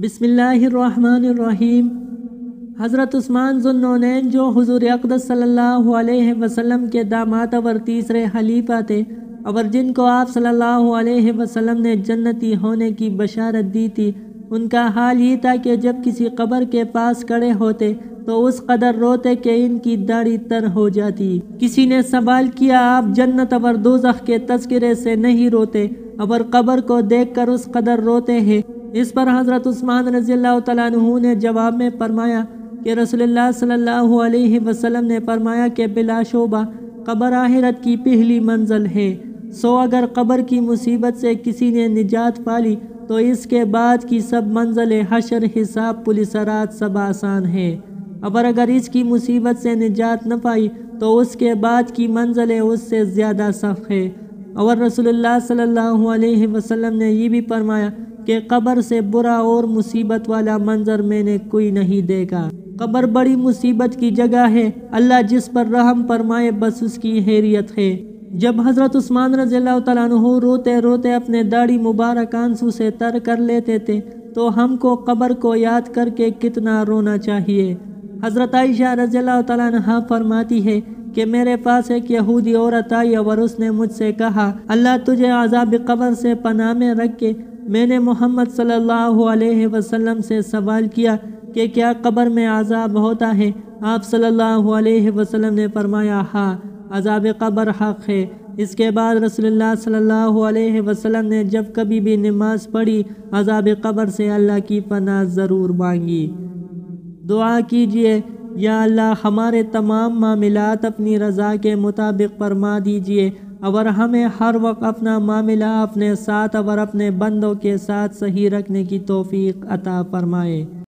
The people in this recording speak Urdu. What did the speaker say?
بسم اللہ الرحمن الرحیم۔ حضرت عثمان ذو النورین جو حضور اقدس صلی اللہ علیہ وسلم کے داماد اور تیسرے خلیفہ تھے اور جن کو آپ صلی اللہ علیہ وسلم نے جنتی ہونے کی بشارت دی تھی، ان کا حال یہ تھا کہ جب کسی قبر کے پاس کھڑے ہوتے تو اس قدر روتے کہ ان کی داڑھی تر ہو جاتی۔ کسی نے سوال کیا، آپ جنت اور دوزخ کے تذکرے سے نہیں روتے اور قبر کو دیکھ کر اس قدر روتے ہیں؟ اس پر حضرت عثمان رضی اللہ تعالیٰ عنہ نے جواب میں فرمایا کہ رسول اللہ صلی اللہ علیہ وسلم نے فرمایا کہ بلا شبہ قبر آخرت کی پہلی منزل ہے، سو اگر قبر کی مصیبت سے کسی نے نجات پالی تو اس کے بعد کی سب منزل حشر، حساب، پولیس رات سب آسان ہے، اور اگر اس کی مصیبت سے نجات نہ پائی تو اس کے بعد کی منزل اس سے زیادہ سخت ہے۔ اور رسول اللہ صلی اللہ علیہ وسلم نے یہ بھی فرمایا کہ قبر سے برا اور مصیبت والا منظر میں نے کوئی نہیں دیکھا۔ قبر بڑی مصیبت کی جگہ ہے، اللہ جس پر رحم فرمائے بس اس کی خیریت ہے۔ جب حضرت عثمان رضی اللہ تعالیٰ عنہ روتے روتے اپنے داڑھی مبارک آنسو سے تر کر لیتے تھے تو ہم کو قبر کو یاد کر کے کتنا رونا چاہیے۔ حضرت عائشہ رضی اللہ تعالیٰ عنہ فرماتی ہے کہ میرے پاس ایک یہودی عورت آئی اور اس نے مجھ سے کہا، اللہ تجھے عذاب قبر سے پناہ میں رکھے۔ میں نے محمد صلی اللہ علیہ وسلم سے سوال کیا کہ کیا قبر میں عذاب ہوتا ہے؟ آپ صلی اللہ علیہ وسلم نے فرمایا، ہاں، عذاب قبر حق ہے۔ اس کے بعد رسول اللہ صلی اللہ علیہ وسلم نے جب کبھی بھی نماز پڑھی عذاب قبر سے اللہ کی پناہ ضرور مانگی۔ دعا کیجئے، یا اللہ ہمارے تمام معاملات اپنی رضا کے مطابق فرما دیجئے اور ہمیں ہر وقت اپنا معاملہ اپنے ساتھ اور اپنے بندوں کے ساتھ صحیح رکھنے کی توفیق عطا فرمائے۔